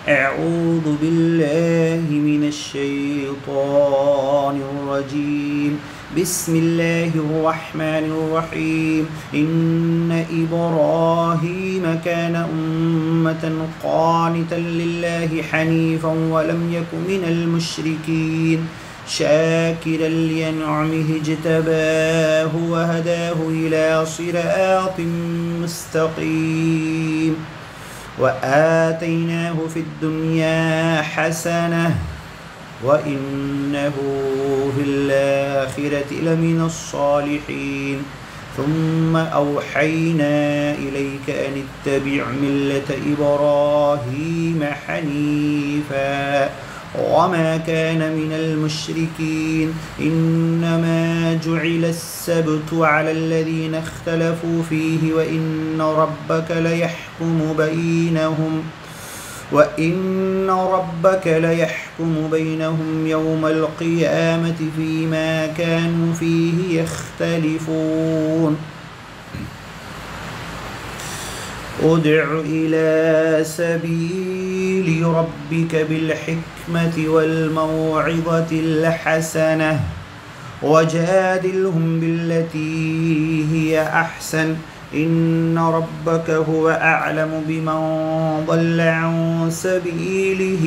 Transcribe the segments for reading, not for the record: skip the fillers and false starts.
أعوذ بالله من الشيطان الرجيم. بسم الله الرحمن الرحيم. إن إبراهيم كان أمة قانتا لله حنيفا ولم يك من المشركين شاكرا لأنعمه اجتباه وهداه إلى صراط مستقيم وآتيناه في الدنيا حسنة وإنه في الآخرة لمن الصالحين ثم أوحينا إليك أن اتبع ملة إبراهيم حنيفا وما كان من المشركين إنما جعل السبت على الذين اختلفوا فيه وإن ربك ليحكم بينهم يوم القيامة فيما كانوا فيه يختلفون ادع إلى سبيل ربك بالحكمة والموعظة الحسنة وجادلهم بالتي هي أحسن إن ربك هو أعلم بمن ضل عن سبيله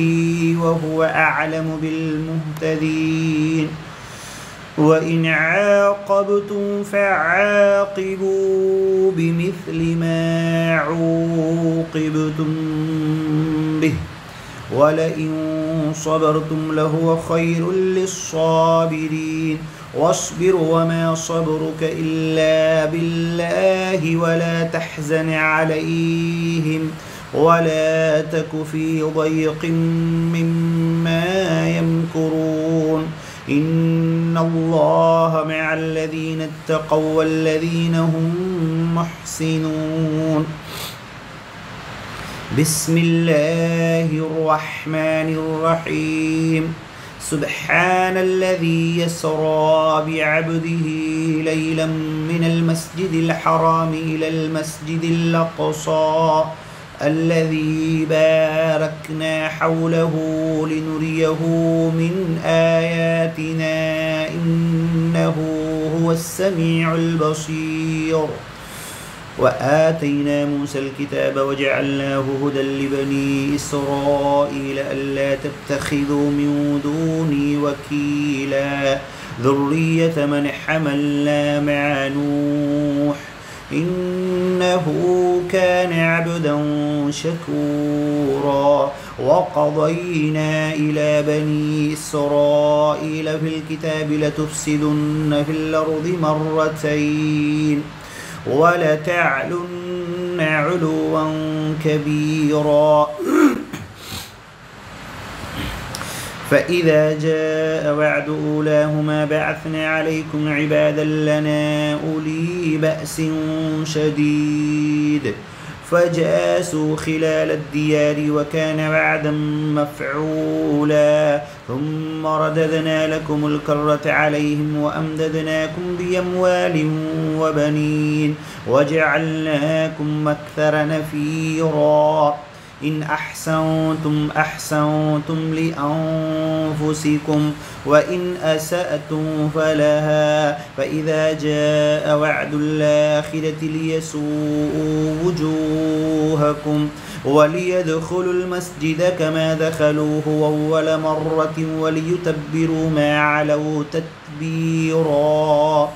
وهو أعلم بالمهتدين وإن عاقبتم فعاقبوا بمثل ما عوقبتم به ولئن صبرتم لهو خير للصابرين واصبر وما صبرك إلا بالله ولا تحزن عليهم ولا تك في ضيق مما يمكرون إن الله مع الذين اتقوا والذين هم محسنون. بسم الله الرحمن الرحيم. سبحان الذي يسرى بعبده ليلا من المسجد الحرام إلى المسجد الأقصى الذي باركنا حوله لنريه من آياتنا إنه هو السميع البصير. وآتينا موسى الكتاب وجعلناه هدى لبني إسرائيل ألا تتخذوا من دوني وكيلا ذرية من حملنا مع نوح إنه كان عبدا شكورا. وقضينا إلى بني إسرائيل في الكتاب لتفسدن في الأرض مرتين ولتعلن علوا كبيرا فإذا جاء وعد أولاهما بعثنا عليكم عبادا لنا أولي بأس شديد فجاسوا خلال الديار وكان وعدا مفعولا ثم رددنا لكم الكرة عليهم وأمددناكم بأموال وبنين وجعلناكم أكثر نفيرا. إن أحسنتم أحسنتم لأنفسكم وإن أسأتم فلها فإذا جاء وعد الآخرة ليسوءوا وجوهكم وليدخلوا المسجد كما دخلوه أول مرة وليتبروا ما علوا تتبيرا.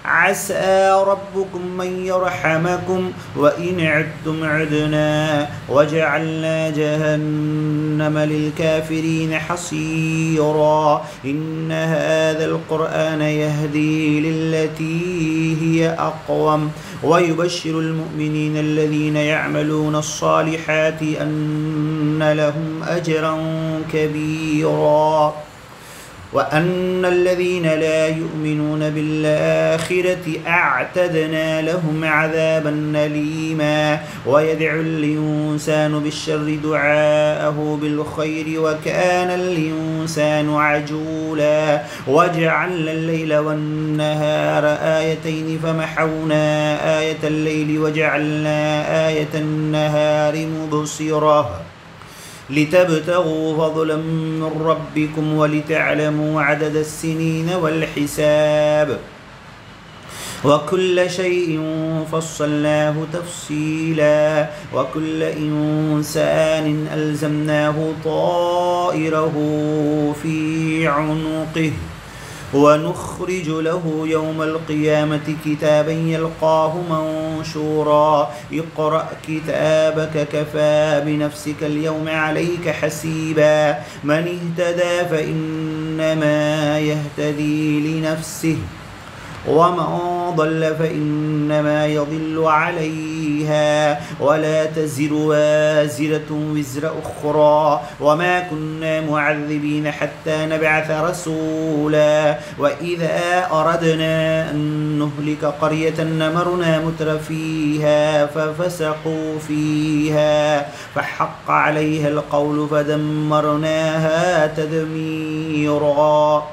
عسى ربكم من يرحمكم وإن عدتم عدنا وجعلنا جهنم للكافرين حصيرا. إن هذا القرآن يهدي للتي هي أقوم ويبشر المؤمنين الذين يعملون الصالحات أن لهم أجرا كبيرا. وأن الذين لا يؤمنون بالآخرة أعتدنا لهم عذابا أليما ويدعو الإنسان بالشر دعاءه بالخير وكان الإنسان عجولا وجعلنا الليل والنهار آيتين فمحونا آية الليل وجعلنا آية النهار مبصرة لتبتغوا فضلا من ربكم ولتعلموا عدد السنين والحساب وكل شيء فصلناه تفصيلا وكل إنسان ألزمناه طائره في عنقه ونخرج له يوم القيامة كتابا يلقاه منشورا اقرأ كتابك كفى بنفسك اليوم عليك حسيبا من اهتدى فإنما يهتدي لنفسه ومن ضل فإنما يضل عليها ولا تزر وازرة وزر أخرى وما كنا معذبين حتى نبعث رسولا وإذا أردنا أن نهلك قرية نمرنا متر فيها ففسقوا فيها فحق عليها القول فدمرناها تدميرا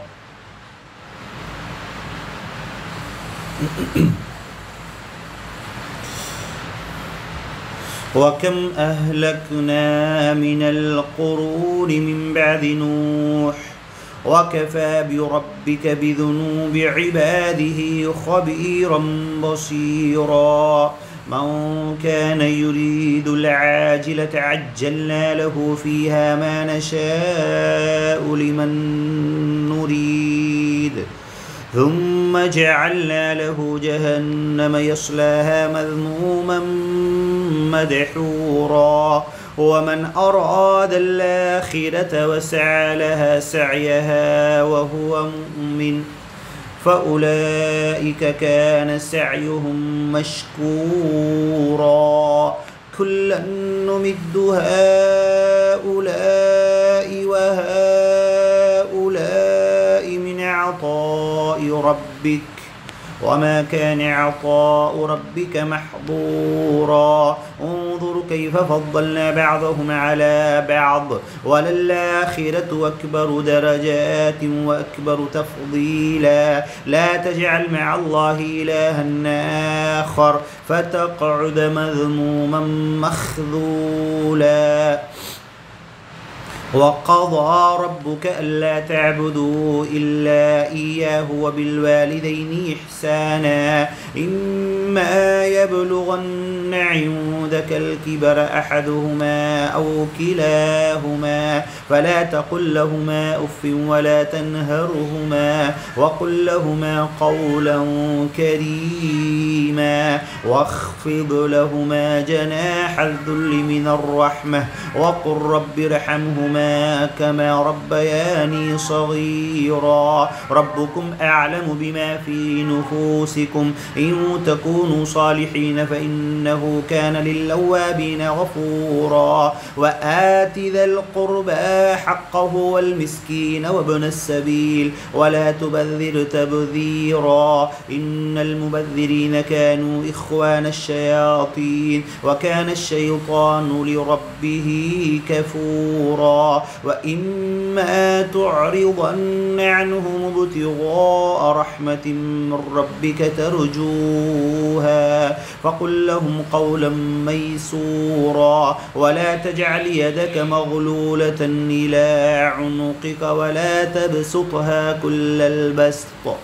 وكم أهلكنا من القرون من بعد نوح وكفى بربك بذنوب عباده خبيرا بصيرا من كان يريد العاجلة عجلنا له فيها ما نشاء لمن نريد ثم جعلنا له جهنم يصلاها مذموما مدحورا ومن أراد الآخرة وسعى لها سعيها وهو مؤمن فأولئك كان سعيهم مشكورا كلا نمد هؤلاء وهؤلاء من عطاء ربك وما كان عطاء ربك محظورا انظر كيف فضلنا بعضهم على بعض وللآخرة أكبر درجات وأكبر تفضيلا لا تجعل مع الله إلها آخر فتقعد مذموما مخذولا وقضى ربك ألا تعبدوا إلا إياه وبالوالدين إحسانا إما يبلغن عندك الكبر أحدهما أو كلاهما فلا تقل لهما أف ولا تنهرهما وقل لهما قولا كريما واخفض لهما جناح الذل من الرحمة وقل رب ارحمهما كما ربياني صغيرا ربكم أعلم بما في نفوسكم إن تكونوا صالحين فإنه كان للأوابين غفورا وآت ذا القربى حقه والمسكين وابن السبيل ولا تبذر تبذيرا إن المبذرين كانوا إخوان الشياطين وكان الشيطان لربه كفورا وإما تعرضن عنهم ابتغاء رحمة من ربك ترجوها فقل لهم قولا ميسورا ولا تجعل يدك مغلولة إلى عنقك ولا تبسطها كل البسط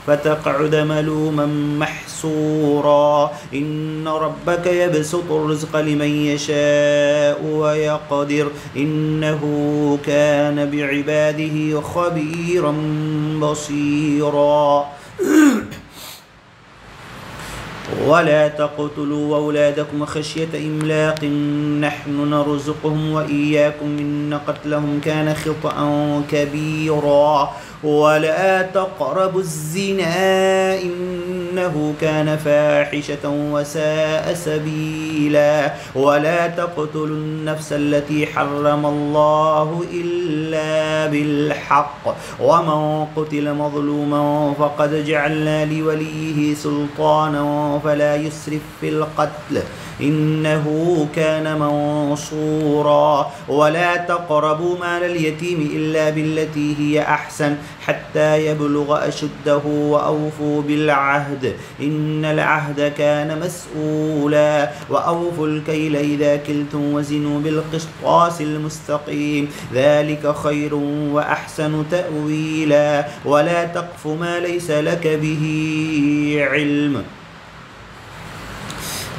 فتقعد ملوما محسورا إن ربك يبسط الرزق لمن يشاء ويقدر إنه كان بعباده خبيرا بصيرا ولا تقتلوا أولادكم خشية إملاق نحن نرزقهم وإياكم إن قتلهم كان خطأ كبيرا ولا تقربوا الزنا إنه كان فاحشة وساء سبيلا. ولا تقتلوا النفس التي حرم الله إلا بالحق ومن قتل مظلوما فقد جعلنا لوليه سلطانا فلا يسرف في القتل إنه كان منصورا. ولا تقربوا مال اليتيم إلا بالتي هي أحسن حتى يبلغ أشده وأوفوا بالعهد إن العهد كان مسؤولا. وأوفوا الكيل إذا كلتم وزنوا بالقسطاس المستقيم ذلك خير وأحسن تأويلا. ولا تقف ما ليس لك به علم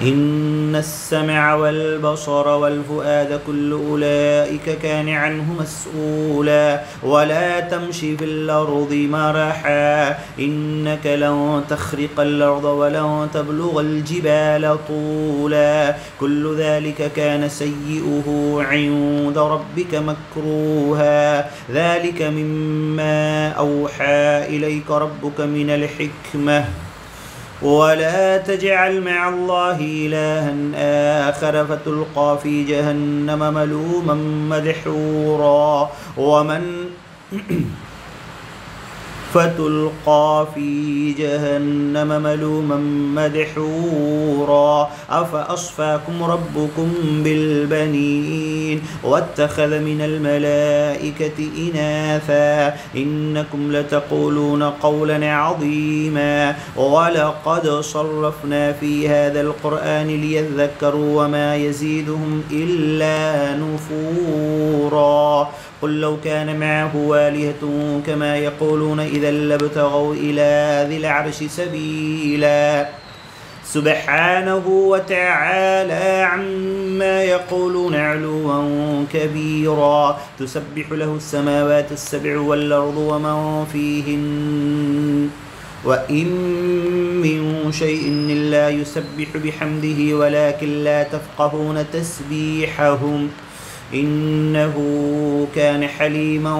إن السمع والبصر والفؤاد كل أولئك كان عنه مسؤولا. ولا تمشي في الأرض مرحا إنك لن تخرق الأرض ولن تبلغ الجبال طولا كل ذلك كان سيئه عند ربك مكروها ذلك مما أوحى إليك ربك من الحكمة. ولا تجعل مع الله إلها آخر فتلقى في جهنم ملوما مدحورا أفأصفاكم ربكم بالبنين واتخذ من الملائكة إناثا إنكم لتقولون قولا عظيما. ولقد صرفنا في هذا القرآن ليذكروا وما يزيدهم إلا نفورا. قل لو كان معه آلهة كما يقولون إذا لابتغوا إلى ذي العرش سبيلا. سبحانه وتعالى عما يقولون علوا كبيرا. تسبح له السماوات السبع والأرض ومن فيهن وإن من شيء إلا يسبح بحمده ولكن لا تفقهون تسبيحهم إنه كان حليما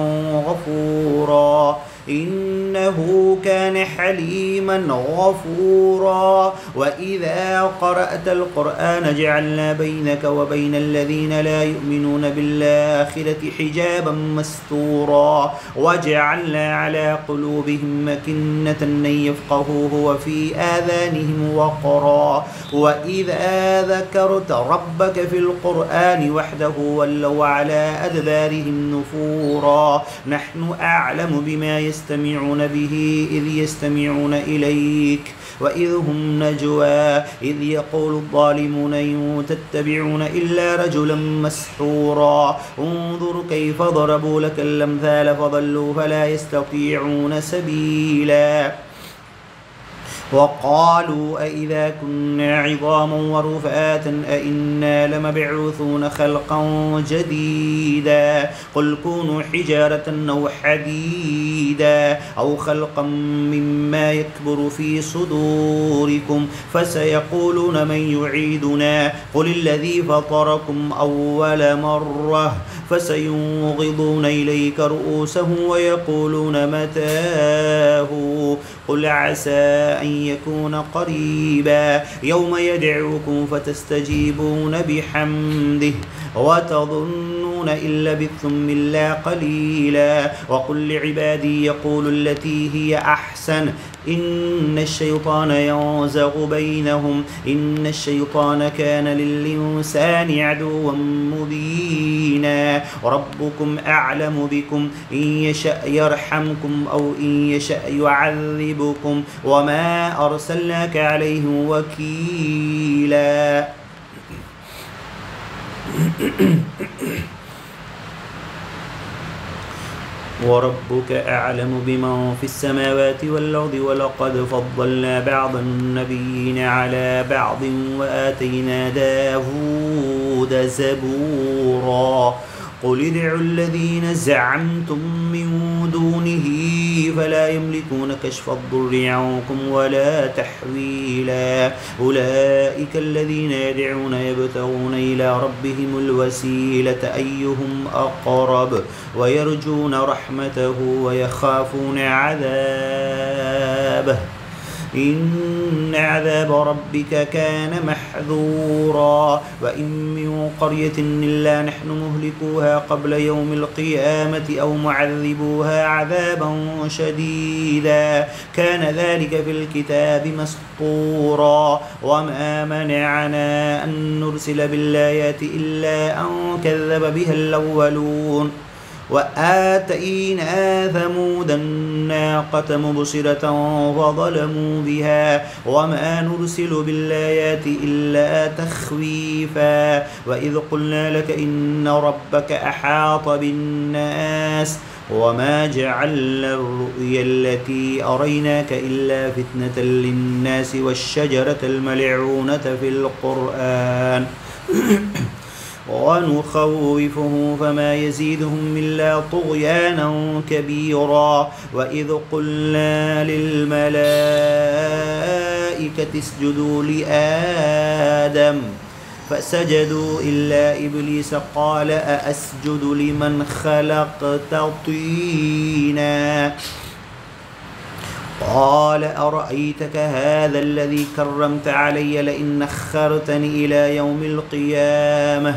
غفورا. وإذا قرأت القرآن جعلنا بينك وبين الذين لا يؤمنون بالآخرة حجابا مستورا وجعلنا على قلوبهم أكنة أن يفقهوه وفي آذانهم وقرا. وإذا ذكرت ربك في القرآن وحده ولوا على أدبارهم نفورا. نحن أعلم بما يستمعون به إذ يستمعون إليك وإذ هم نجوى إذ يقول الظالمون إن تتبعون إلا رجلا مسحورا. انظر كيف ضربوا لك الأمثال فضلوا فلا يستطيعون سبيلا. وقالوا أئذا كنا عظاما ورفاتا أئنا لمبعوثون خلقا جديدا. قل كونوا حجارة أو حديدا أو خلقا مما يكبر في صدوركم فسيقولون من يعيدنا قل الذي فطركم أول مرة فسينغضون إليك رؤوسهم ويقولون متاه قل عسى أن يكون قريبا. يوم يدعوكم فتستجيبون بحمده وتظنون إن لبثتم إلا قليلا. وقل لعبادي يقولوا التي هي أحسن إن الشيطان ينزغ بينهم إن الشيطان كان للإنسان عدوا مبينا. ربكم أعلم بكم إن يشأ يرحمكم أو إن يشأ يعذبكم وما أرسلناك عليهم وكيلا. وربك أعلم بمن في السماوات والأرض ولقد فضلنا بعض النبيين على بعض وآتينا داود زبورا. قل ادعوا الذين زعمتم من دونه فلا يملكون كشف الضر عنكم ولا تحويلا. أولئك الذين يدعون يبتغون إلى ربهم الوسيلة أيهم أقرب ويرجون رحمته ويخافون عذابه إن عذاب ربك كان محذورا وإن من قرية إلا نحن مهلكوها قبل يوم القيامة أو معذبوها عذابا شديدا كان ذلك في الكتاب مسطورا وما منعنا أن نرسل بالآيات إلا أن كذب بها الأولون وآتينا ثمود الناقة مبصرة فظلموا بها وما نرسل بالآيات إلا تخويفا وإذ قلنا لك إن ربك أحاط بالناس وما جعلنا الرؤيا التي أريناك إلا فتنة للناس والشجرة الملعونة في القرآن ونخوفه فما يزيدهم إلا طغيانا كبيرا وإذ قلنا للملائكة اسجدوا لآدم فسجدوا إلا إبليس قال أأسجد لمن خلقت طينا قال أرأيتك هذا الذي كرمت علي لئن أخرتني إلى يوم القيامة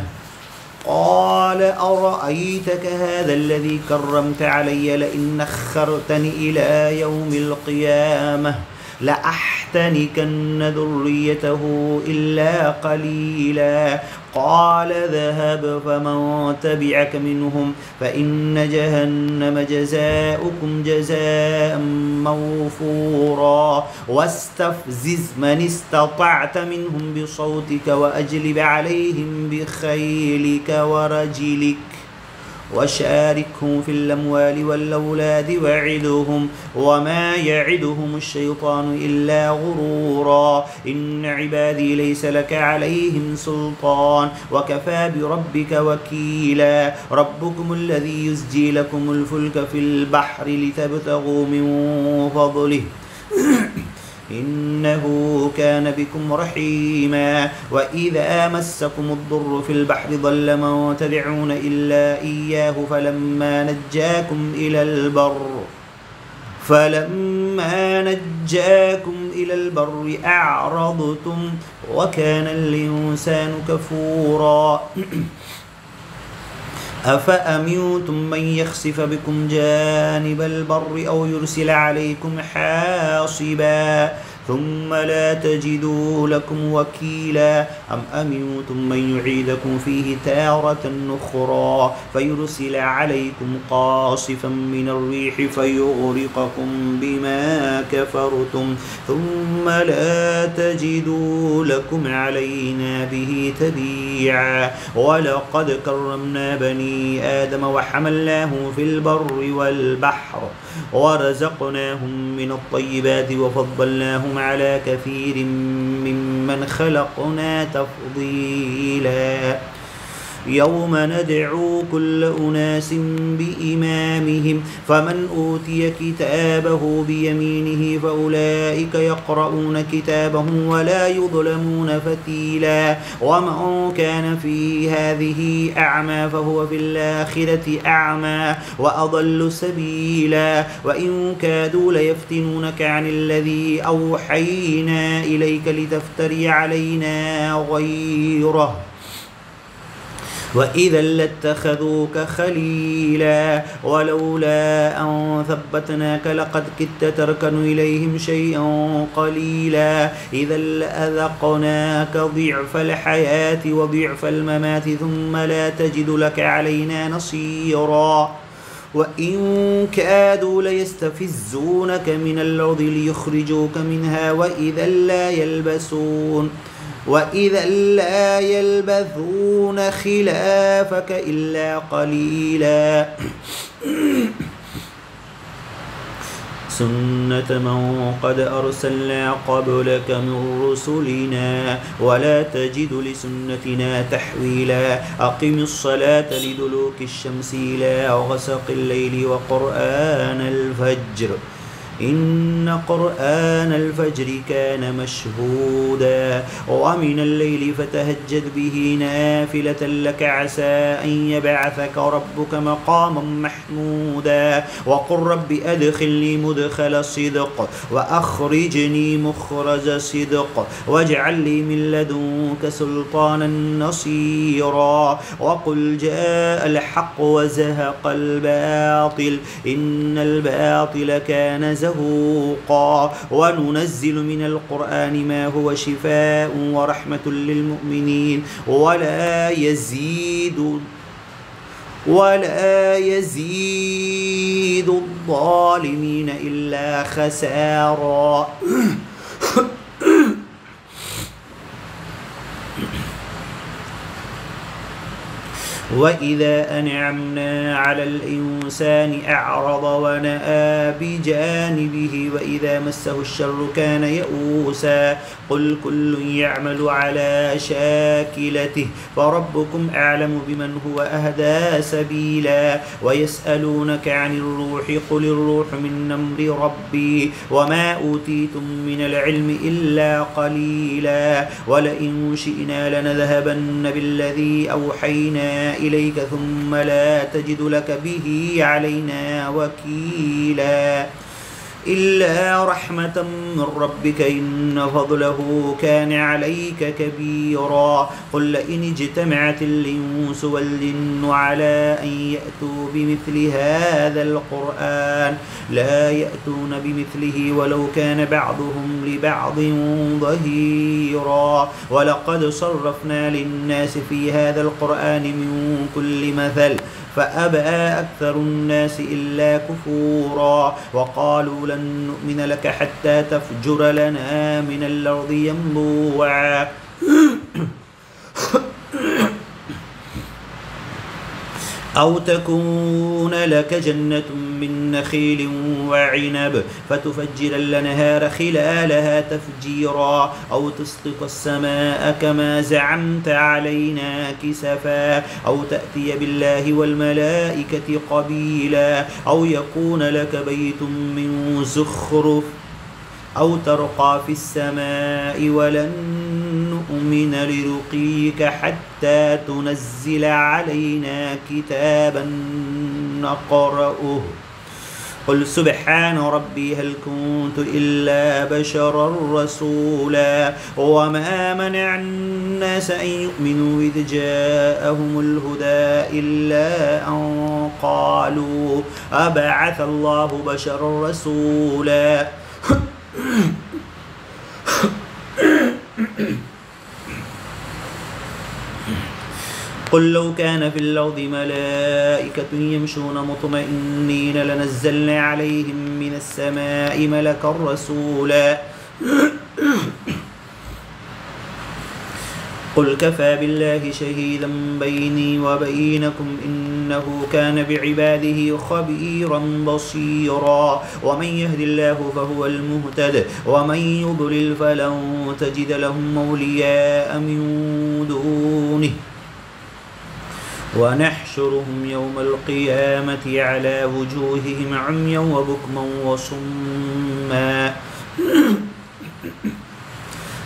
قال أرأيتك هذا الذي كرمت علي لئن أخرتني إلى يوم القيامة لأحتنكن ذريته إلا قليلا قال ذهب فمن تبعك منهم فإن جهنم جزاؤكم جزاء موفورا واستفزز من استطعت منهم بصوتك وأجلب عليهم بخيلك ورجلك وشاركهم في الأموال والأولاد وعدهم وما يعدهم الشيطان إلا غرورا إن عبادي ليس لك عليهم سلطان وكفى بربك وكيلا ربكم الذي يزجي لكم الفلك في البحر لتبتغوا من فضله إنه كان بكم رحيما وإذا مسكم الضر في البحر ضل من تدعون إلا إياه فلما نجاكم إلى البر أعرضتم وكان الإنسان كفورا أفأمنتم من يخسف بكم جانب البر أو يرسل عليكم حاصبا ثم لا تجدوا لكم وكيلا أم أمنتم من يعيدكم فيه تارة أخرى فيرسل عليكم قاصفا من الريح فيغرقكم بما كفرتم ثم لا تجدوا لكم علينا به تبيعا ولقد كرمنا بني آدم وحملناهم في البر والبحر ورزقناهم من الطيبات وفضلناهم على كثير ممن خلقنا تفضيلا يوم ندعو كل أناس بإمامهم فمن أوتي كتابه بيمينه فأولئك يقرؤون كتابهم ولا يظلمون فتيلا ومن كان في هذه أعمى فهو في الآخرة أعمى وأضل سبيلا وإن كادوا ليفتنونك عن الذي أوحينا إليك لتفتري علينا غيره وإذا لاتخذوك خليلا ولولا أن ثبتناك لقد كدت تركن إليهم شيئا قليلا إذا لأذقناك ضعف الحياة وضعف الممات ثم لا تجد لك علينا نصيرا وإن كادوا ليستفزونك من الأرض ليخرجوك منها وإذا لا يلبثون خلافك إلا قليلا سنة من قد أرسلنا قبلك من رسلنا ولا تجد لسنتنا تحويلا أقم الصلاة لدلوك الشمس إلى غسق الليل وقرآن الفجر إن قرآن الفجر كان مشهودا ومن الليل فتهجد به نافلة لك عسى أن يبعثك ربك مقاما محمودا وقل رب أدخلني مدخل صدق وأخرجني مخرج صدق واجعل لي من لدنك سلطانا نصيرا وقل جاء الحق وزهق الباطل إن الباطل كان زهوقا وننزل من القرآن ما هو شفاء ورحمة للمؤمنين ولا يزيد الظالمين إلا خسارا وإذا أنعمنا على الإنسان أعرض ونأى بجانبه وإذا مسه الشر كان يئوسا قل كل يعمل على شاكلته فربكم أعلم بمن هو أهدى سبيلا ويسألونك عن الروح قل الروح من أمر ربي وما أوتيتم من العلم إلا قليلا ولئن شئنا لنذهبن بالذي أوحينا إليك ثم لا تجد لك به علينا وكيلا إلا رحمة من ربك إن فضله كان عليك كبيرا قل لئن اجتمعت الإنس والجن على أن يأتوا بمثل هذا القرآن لا يأتون بمثله ولو كان بعضهم لبعض ظهيرا ولقد صرفنا للناس في هذا القرآن من كل مثل فأبى أكثر الناس إلا كفورا وقالوا لن نؤمن لك حتى تفجر لنا من الأرض ينبوعا أو تكون لك جنة من نخيل وعنب فتفجر الأنهار خلالها تفجيرا أو تسقط السماء كما زعمت علينا كسفا أو تأتي بالله والملائكة قبيلا أو يكون لك بيت من زخرف أو ترقى في السماء ولن نؤمن لرقيك حتى تنزل علينا كتابا نقرأه قل سبحان ربي هل كنت إلا بشرا رسولا وما منع الناس أن يؤمنوا إذ جاءهم الهدى إلا أن قالوا أبعث الله بشرا رسولا قل لو كان في الأرض ملائكة يمشون مطمئنين لنزلنا عليهم من السماء ملكا رسولا قل كفى بالله شهيدا بيني وبينكم إنه كان بعباده خبيرا بصيرا ومن يهد الله فهو المهتد ومن يضلل فلن تجد لهم أولياء من دونه ونحشرهم يوم القيامة على وجوههم عميا وبكما وصما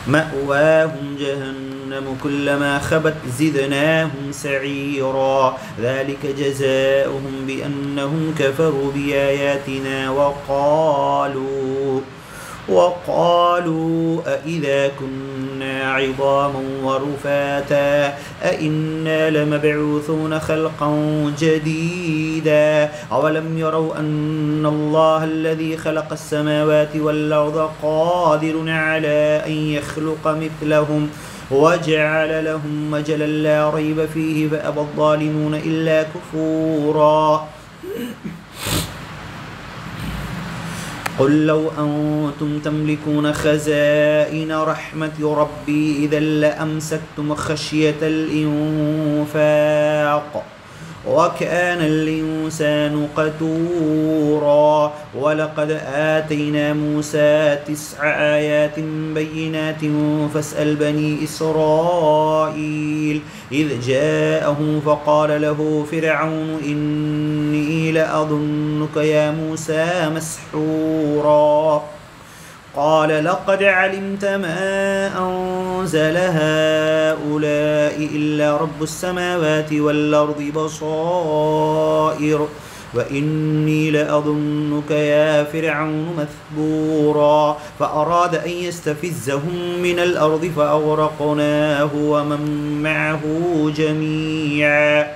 مأواهم جهنم كلما خبت زدناهم سعيرا ذلك جزاؤهم بأنهم كفروا بآياتنا وقالوا أإذا كنا عظاما ورفاتا أإنا لمبعوثون خلقا جديدا أولم يروا أن الله الذي خلق السماوات والأرض قادر على أن يخلق مثلهم وجعل لهم مجلا لا ريب فيه فأبى الظالمون إلا كفورا قل لو أنتم تملكون خزائن رحمة ربي إذا لأمسكتم خشية الإنفاق وكان الإنسان قتورا ولقد آتينا موسى 9 آيات بينات فاسأل بني إسرائيل إذ جاءه فقال له فرعون إني لأظنك يا موسى مسحورا قال لقد علمت ما أنزل هؤلاء إلا رب السماوات والأرض بصائر وإني لأظنك يا فرعون مثبورا فأراد أن يستفزهم من الأرض فأغرقناه ومن معه جميعا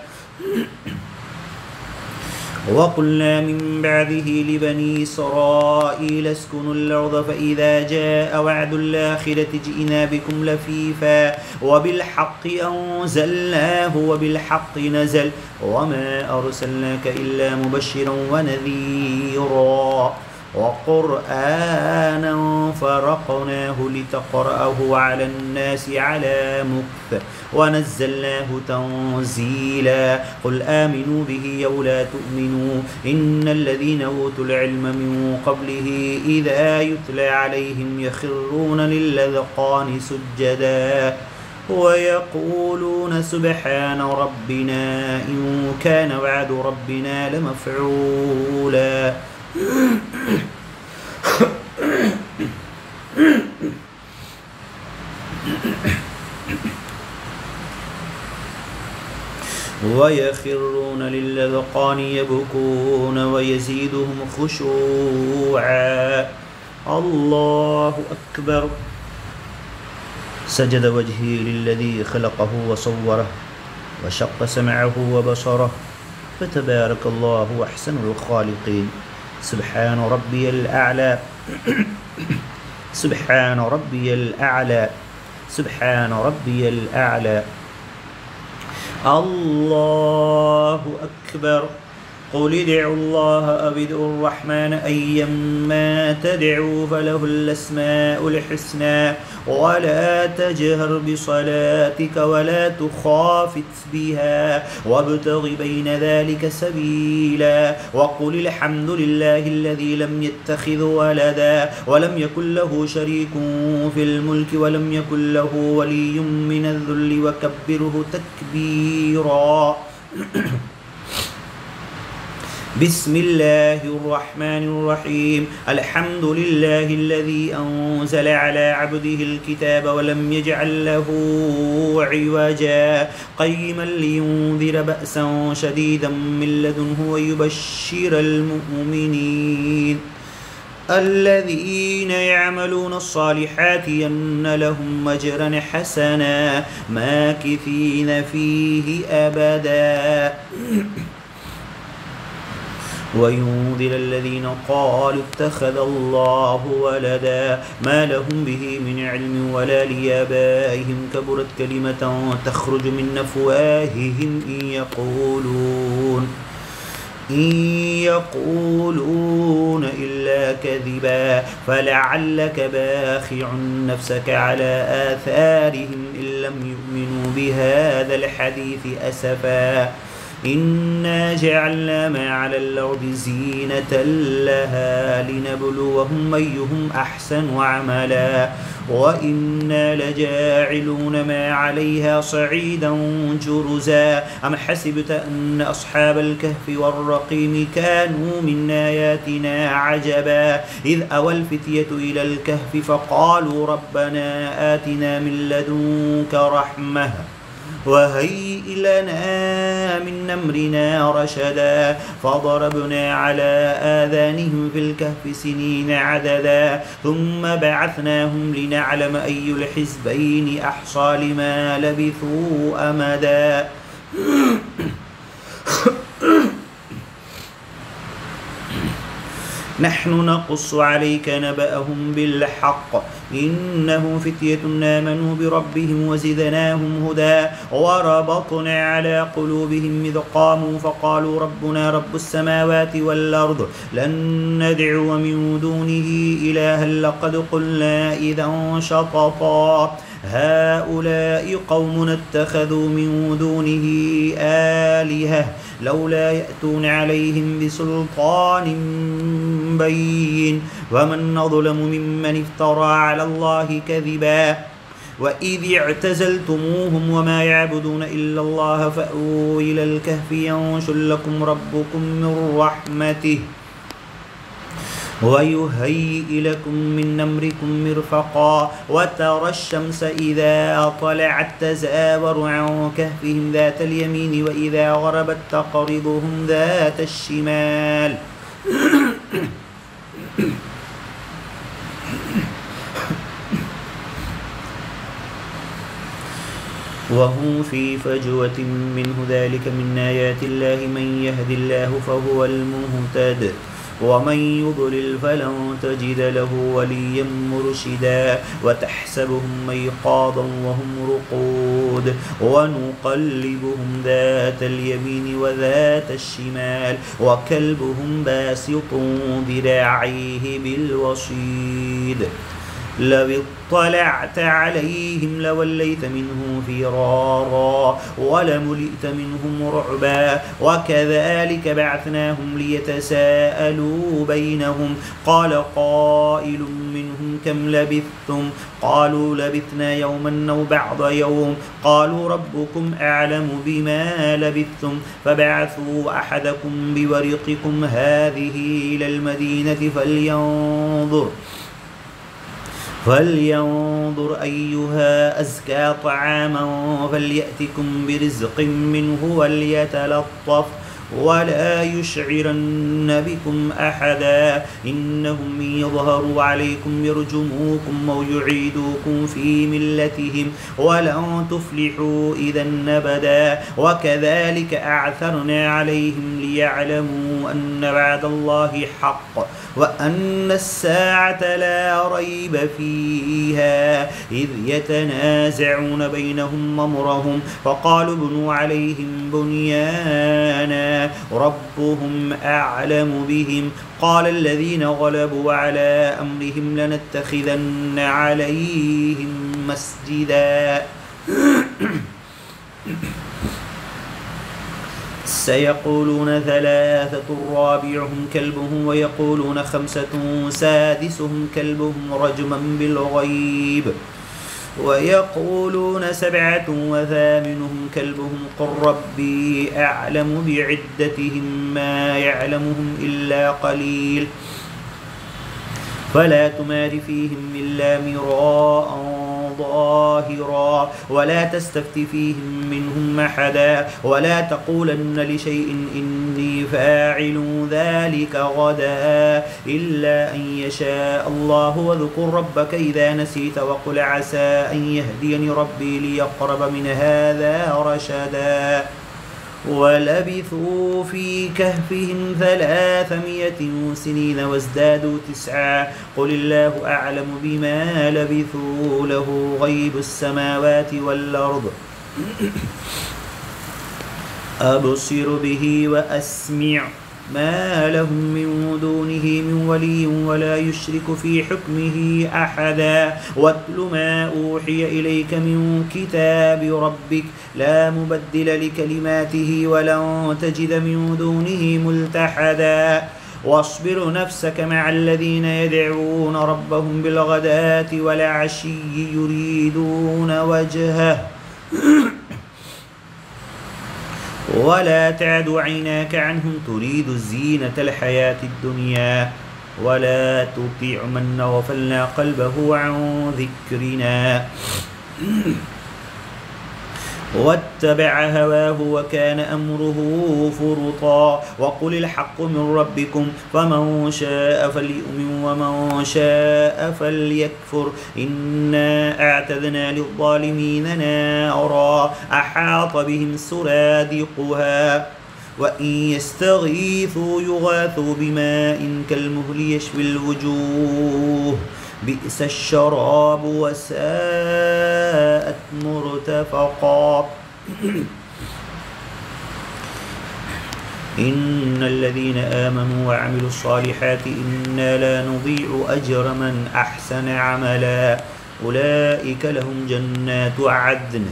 وقلنا من بعده لبني إسرائيل اسكنوا الأرض فإذا جاء وعد الآخرة جئنا بكم لفيفا وبالحق أنزلناه وبالحق نزل وما أرسلناك إلا مبشرا ونذيرا وقرآنا فرقناه لتقرأه على الناس على مكث ونزلناه تنزيلا قل آمنوا به أو لا تؤمنوا إن الذين أوتوا العلم من قبله إذا يتلى عليهم يخرون للأذقان سجدا ويقولون سبحان ربنا إن كان وعد ربنا لمفعولا ويخرون للأذقان يبكون ويزيدهم خشوعا الله أكبر سجد وجهي للذي خلقه وصوره وشق سمعه وبصره فتبارك الله أحسن الخالقين سبحان ربي الأعلى سبحان ربي الأعلى سبحان ربي الأعلى الله أكبر قل ادعوا الله أو ادعوا الرحمن أيما تدعوا فله الأسماء الحسنى ولا تجهر بصلاتك ولا تخافت بها وابتغ بين ذلك سبيلا وقل الحمد لله الذي لم يتخذ ولدا ولم يكن له شريك في الملك ولم يكن له ولي من الذل وكبره تكبيرا بسم الله الرحمن الرحيم الحمد لله الذي أنزل على عبده الكتاب ولم يجعل له عوجا قيما لينذر بأسا شديدا من لدنه ويبشر المؤمنين الذين يعملون الصالحات أن لهم أجرا حسنا ماكثين فيه أبدا وينذر الذين قالوا اتخذ الله ولدا ما لهم به من علم ولا لآبائهم كبرت كلمة تخرج من أفواههم إن يقولون إلا كذبا فلعلك باخع نفسك على آثارهم إن لم يؤمنوا بهذا الحديث أسفا إنا جعلنا ما على الأرض زينة لها لنبلوهم أيهم أحسن عملا وإنا لجاعلون ما عليها صعيدا جرزا أم حسبت أن أصحاب الكهف والرقيم كانوا من آياتنا عجبا إذ أوى الفتية إلى الكهف فقالوا ربنا آتنا من لدنك رحمة وهيئ لنا من أمرنا رشدا فضربنا على آذانهم في الكهف سنين عددا ثم بعثناهم لنعلم أي الحزبين أحصى لما لبثوا أمدا نحن نقص عليك نبأهم بالحق إنهم فتية آمنوا بربهم وزدناهم هدى وربطنا على قلوبهم إذ قاموا فقالوا ربنا رب السماوات والأرض لن ندعو من دونه إلها لقد قلنا إذا شططا هؤلاء قوم اتخذوا من دونه آلهة لولا يأتون عليهم بسلطان بين ومن أظلم ممن افترى على الله كذبا وإذ اعتزلتموهم وما يعبدون إلا الله فأووا إلى الكهف ينشر لكم ربكم من رحمته ويهيئ لكم من أمركم مرفقا وترى الشمس إذا طلعت تزاور عن كهفهم ذات اليمين وإذا غربت تقرضهم ذات الشمال وهم في فجوة منه ذلك من آيات الله من يهد الله فهو المهتد ومن يضلل فلن تجد له وليا مرشدا وتحسبهم أيقاظا وهم رقود ونقلبهم ذات اليمين وذات الشمال وكلبهم باسط ذراعيه بالوصيد لو اطلعت عليهم لوليت منهم فرارا ولملئت منهم رعبا وكذلك بعثناهم ليتساءلوا بينهم قال قائل منهم كم لبثتم قالوا لبثنا يوما أو بعض يوم قالوا ربكم أعلم بما لبثتم فبعثوا أحدكم بورقكم هذه إلى المدينة فلينظر أيها أزكى طعاما فليأتكم برزق منه وليتلطف ولا يشعرن بكم أحدا إنهم يظهروا عليكم يرجموكم أو يعيدوكم في ملتهم ولن تفلحوا إذا أبدا وكذلك أعثرنا عليهم ليعلموا أن وعد الله حق وأن الساعة لا ريب فيها إذ يتنازعون بينهم أمرهم فقالوا ابنوا عليهم بنيانا ربهم أعلم بهم قال الذين غلبوا على أمرهم لنتخذن عليهم مسجدا سيقولون ثلاثة رابعهم كلبهم ويقولون خمسة سادسهم كلبهم رجما بالغيب ويقولون سبعة وثامنهم كلبهم قل ربي أعلم بعدتهم ما يعلمهم إلا قليل فلا تمار فيهم إلا مراء ظاهرا ولا تستفت فيهم منهم أحدا ولا تقولن لشيء إني فاعل ذلك غدا إلا أن يشاء الله واذكر ربك إذا نسيت وقل عسى أن يهديني ربي ليقرب من هذا رشدا ولبثوا في كهفهم 300 سنين وازدادوا 9 قل الله أعلم بما لبثوا له غيب السماوات والأرض أبصر به وأسمع ما لهم من دونه من ولي ولا يشرك في حكمه أحدا واتل ما أوحي إليك من كتاب ربك لا مبدل لكلماته ولن تجد من دونه ملتحدا واصبر نفسك مع الذين يدعون ربهم بالغداة والعشي يريدون وجهه ولا تعد عيناك عنهم تريد زينة الحياة الدنيا ولا تطيع من غفلنا قلبه عن ذكرنا واتبع هواه وكان أمره فرطا وقل الحق من ربكم فمن شاء فليؤمن ومن شاء فليكفر إنا أعتدنا للظالمين نارا أحاط بهم سرادقها وإن يستغيثوا يغاثوا بماء كالمهل يشوي الوجوه بئس الشراب وساءت مرتفقا إن الذين آمنوا وعملوا الصالحات إنا لا نضيع أجر من أحسن عملا أولئك لهم جنات عدن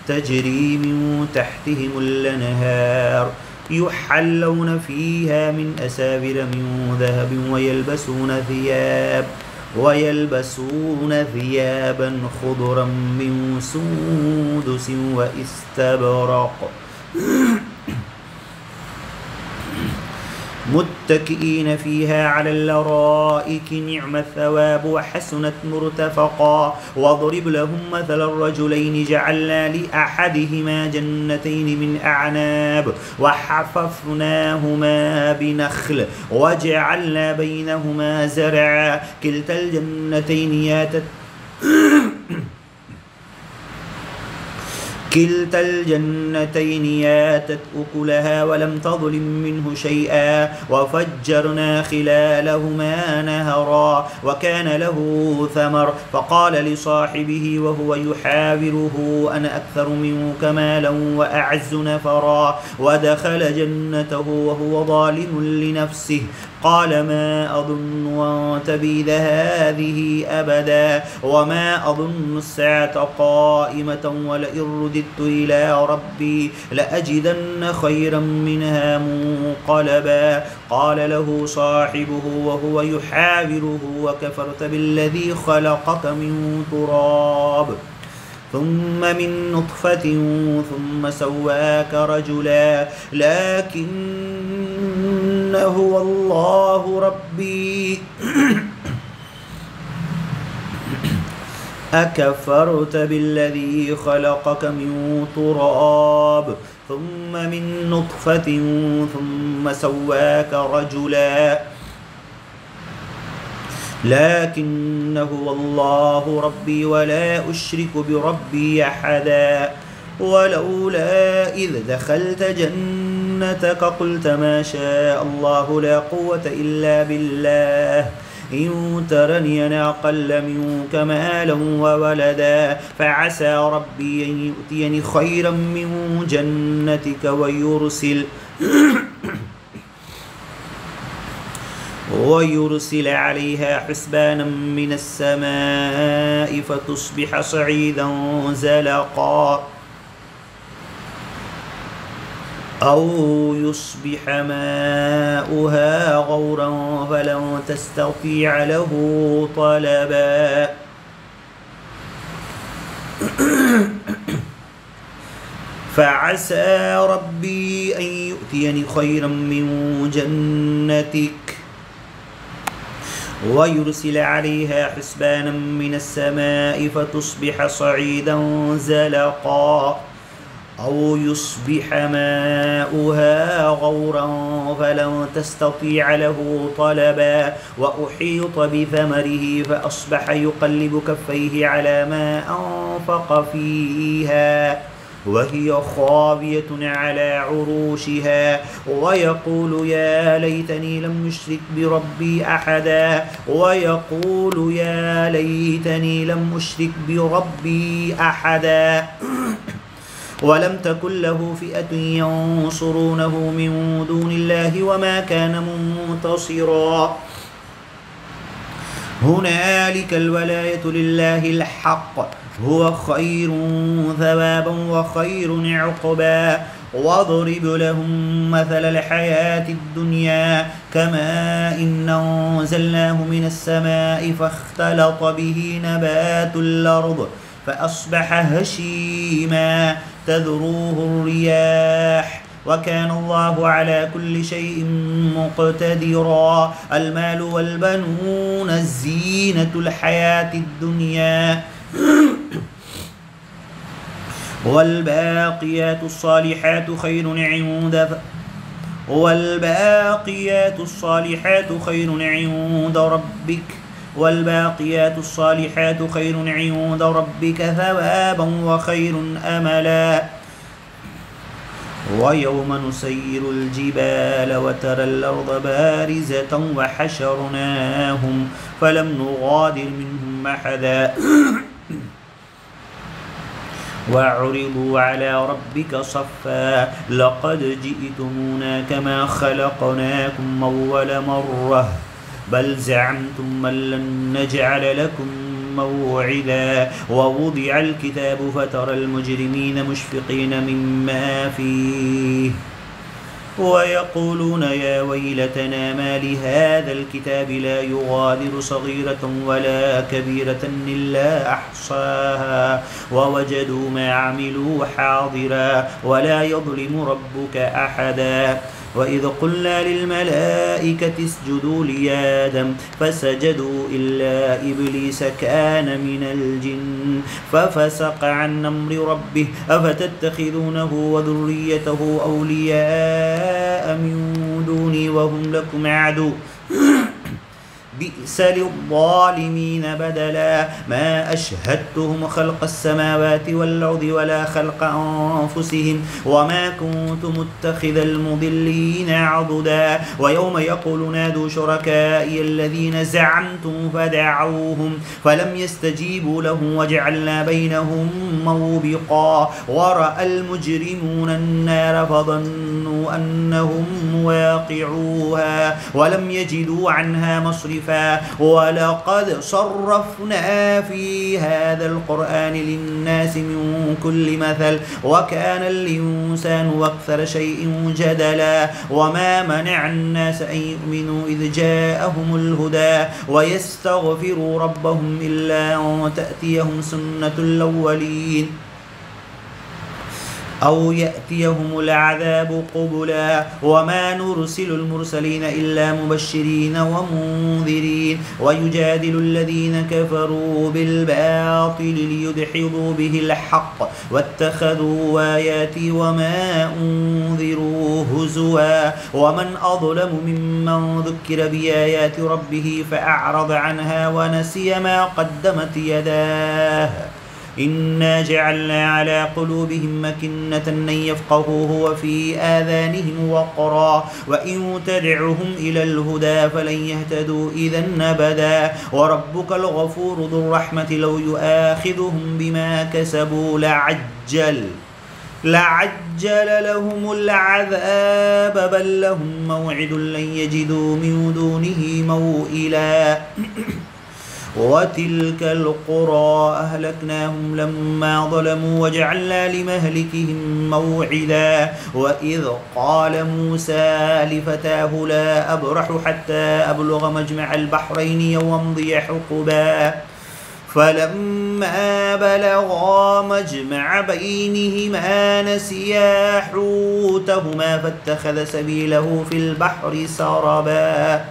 تجري من تحتهم الأنهار يحلون فيها من أساور من ذهب ويلبسون ثيابا خضرا من سندس واستبرق متكئين فيها على الأرائك نعم الثواب وحسنت مرتفقا واضرب لهم مثل الرجلين جعلنا لأحدهما جنتين من أعناب وحففناهما بنخل وجعلنا بينهما زرعا كلتا الجنتين آتت أكلها ولم تظلم منه شيئا وفجرنا خلالهما نهرا وكان له ثمر فقال لصاحبه وهو يحاوره أنا أكثر منك مالا وأعز نفرا ودخل جنته وهو ظالم لنفسه قال ما أظن أن تبيد هذه أبدا وما أظن الساعة قائمة ولئن رددت إلى ربي لأجدن خيرا منها منقلبا قال له صاحبه وهو يحاوره وكفرت بالذي خلقك من تراب ثم من نطفة ثم سواك رجلا لكن هو الله ربي أكفرت بالذي خلقك من تراب ثم من نطفة ثم سواك رجلا لكن هو الله ربي ولا أشرك بربي أحدا ولولا إذ دخلت جنتك قلت ما شاء الله لا قوة إلا بالله إن ترني أنا أقل منك مالا وولدا فعسى ربي أن يؤتيني خيرا من جنتك ويرسل عليها حسبانا من السماء فتصبح صعيدا زلقا أو يصبح ماؤها غورا فلن تستطيع له طلبا فعسى ربي أن يؤتيني خيرا من جنتك ويرسل عليها حسبانا من السماء فتصبح صعيدا زلقا أو يصبح ماؤها غورا فلن تستطيع له طلبا وأحيط بثمره فأصبح يقلب كفيه على ما أنفق فيها وهي خاوية على عروشها ويقول يا ليتني لم أشرك بربي أحدا ولم تكن له فئة ينصرونه من دون الله وما كان منتصرا هنالك الولاية لله الحق هو خير ثوابا وخير عقبا واضرب لهم مثل الحياة الدنيا كماء إن أنزلناه من السماء فاختلط به نبات الأرض فأصبح هشيما تذروه الرياح وكان الله على كل شيء مقتدرا المال والبنون الزينة الحياة الدنيا والباقيات الصالحات خير عند ربك ثوابا وخير أملا ويوم نسير الجبال وترى الأرض بارزة وحشرناهم فلم نغادر منهم أحدا وعرضوا على ربك صفا لقد جئتمونا كما خلقناكم أول مرة بل زعمتم أن لن نجعل لكم موعدا ووضع الكتاب فترى المجرمين مشفقين مما فيه ويقولون يا ويلتنا ما لهذا الكتاب لا يغادر صغيرة ولا كبيرة إلا أحصاها ووجدوا ما عملوا حاضرا ولا يظلم ربك أحدا وإذ قلنا للملائكة اسجدوا لآدم فسجدوا إلا إبليس كان من الجن ففسق عن أمر ربه أفتتخذونه وذريته أولياء من دوني وهم لكم عدو بئس للظالمين بدلا ما أشهدتهم خلق السماوات والأرض ولا خلق أنفسهم وما كنت متخذ المضلين عضدا ويوم يقول نادوا شركائي الذين زعمتم فدعوهم فلم يستجيبوا لهم وجعلنا بينهم موبقا ورأى المجرمون النار فظنوا أنهم واقعوها ولم يجدوا عنها مصرفا ولقد صرفنا في هذا القرآن للناس من كل مثل وكان الإنسان أكثر شيء جدلا وما منع الناس أن يؤمنوا إذ جاءهم الهدى ويستغفروا ربهم إلا أن تأتيهم سنة الأولين أو يأتيهم العذاب قبلا وما نرسل المرسلين إلا مبشرين ومنذرين ويجادل الذين كفروا بالباطل ليدحضوا به الحق واتخذوا آياتي وما أنذروا هزوا ومن أظلم ممن ذكر بآيات ربه فأعرض عنها ونسي ما قدمت يداه إنا جعلنا على قلوبهم مكنة أن يفقهوه وفي آذانهم وقرا وإن تدعهم إلى الهدى فلن يهتدوا إذا أبدا وربك الغفور ذو الرحمة لو يؤاخذهم بما كسبوا لعجل لهم العذاب بل لهم موعد لن يجدوا من دونه موئلا وتلك القرى أهلكناهم لما ظلموا وجعلنا لمهلكهم موعدا وإذ قال موسى لفتاه لا أبرح حتى أبلغ مجمع البحرين أو أمضي حقبا فلما بلغا مجمع بينهما نسيا حوتهما فاتخذ سبيله في البحر سربا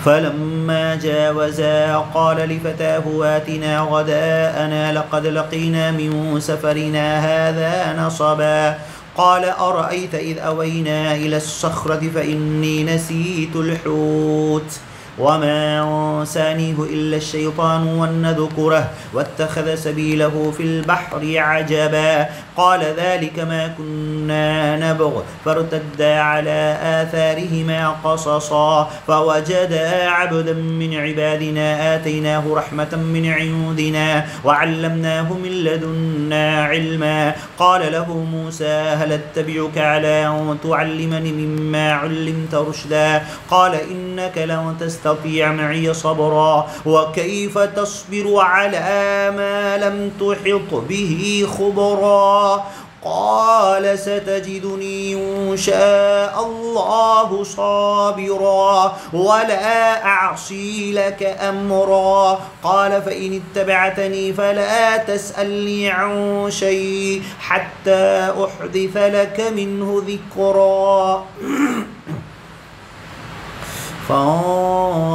فلما جاوزا قال لفتاه آتنا غداءنا لقد لقينا من سفرنا هذا نصبا قال أرأيت إذ أوينا إلى الصخرة فإني نسيت الحوت وما أنسانيه إلا الشيطان أن نذكره واتخذ سبيله في البحر عجبا قال ذلك ما كنا نبغ فارتدا على آثارهما قصصا فوجدا عبدا من عبادنا آتيناه رحمة من عندنا وعلمناه من لدنا علما قال له موسى هل اتبعك على أن تعلمني مما علمت رشدا قال إنك لن تستطيع معي صبرا وكيف تصبر على ما لم تحط به خبرا قال ستجدني إن شاء الله صابرا ولا أعصي لك أمرا قال فإن اتبعتني فلا تسألني عن شيء حتى أحدث لك منه ذكرا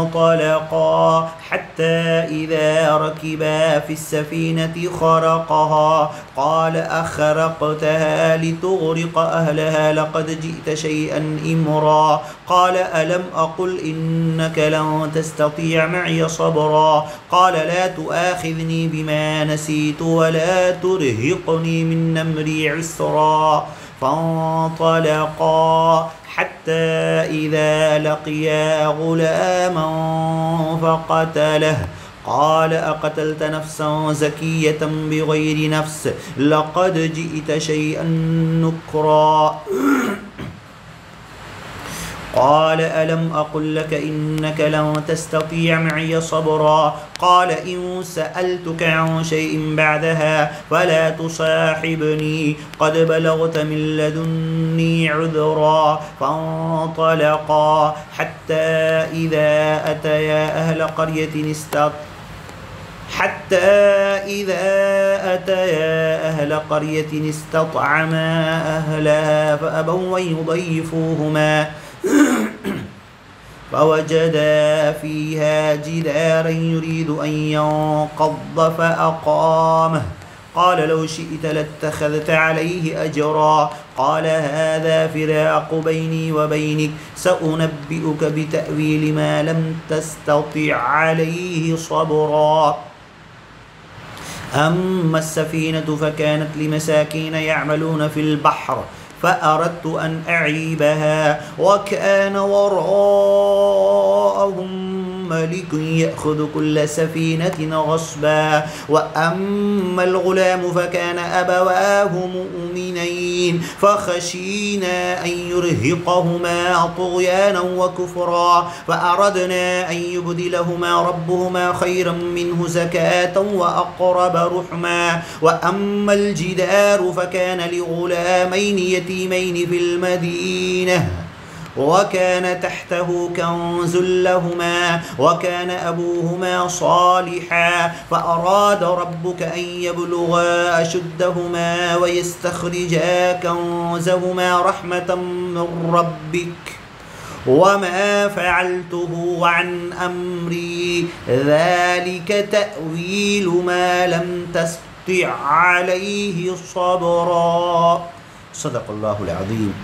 فانطلقا حتى إذا ركبا في السفينة خرقها قال أخرقتها لتغرق أهلها لقد جئت شيئا إمرا قال ألم أقل إنك لن تستطيع معي صبرا قال لا تؤاخذني بما نسيت ولا ترهقني من أمري عسرا فانطلقا حتى إذا لقيا غلاما فقتله قال أقتلت نفسا زكية بغير نفس لقد جئت شيئا نكرا قال ألم أقل لك إنك لن تستطيع معي صبرا قال إن سألتك عن شيء بعدها فلا تصاحبني قد بلغت من لدني عذرا فانطلقا حتى إذا أتيا أهل قرية استطعما أهلها فأبوا أن يضيفوهما فوجدا فيها جدارا يريد أن ينقض فأقامه قال لو شئت لاتخذت عليه أجرا قال هذا فراق بيني وبينك سأنبئك بتأويل ما لم تستطع عليه صبرا أما السفينة فكانت لمساكين يعملون في البحر فأردت أن أعيبها وكان وراءهم ملك يأخذ كل سفينة غصبا وأما الغلام فكان أبواه مؤمنين فخشينا أن يرهقهما طغيانا وكفرا فأردنا أن يبدلهما ربهما خيرا منه زكاة وأقرب رحما وأما الجدار فكان لغلامين يتيمين في المدينة وكان تحته كنز لهما وكان أبوهما صالحا فأراد ربك أن يبلغا أشدهما ويستخرجا كنزهما رحمة من ربك وما فعلته عن أمري ذلك تأويل ما لم تستطع عليه صبرا صدق الله العظيم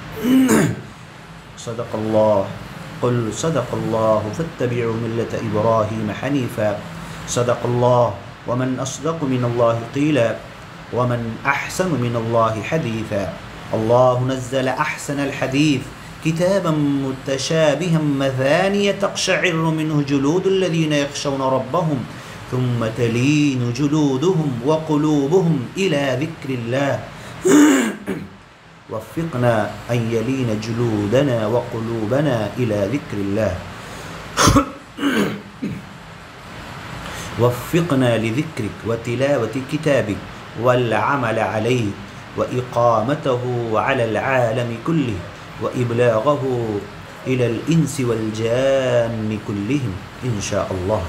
صدق الله قل صدق الله فاتبعوا ملة إبراهيم حنيفا صدق الله ومن أصدق من الله قيلا ومن أحسن من الله حديثا الله نزل أحسن الحديث كتابا متشابها مثانية تقشعر منه جلود الذين يخشون ربهم ثم تلين جلودهم وقلوبهم إلى ذكر الله وفقنا أن يلين جلودنا وقلوبنا إلى ذكر الله وفقنا لذكرك وتلاوة كتابك والعمل عليه وإقامته على العالم كله وإبلاغه إلى الإنس والجان كلهم إن شاء الله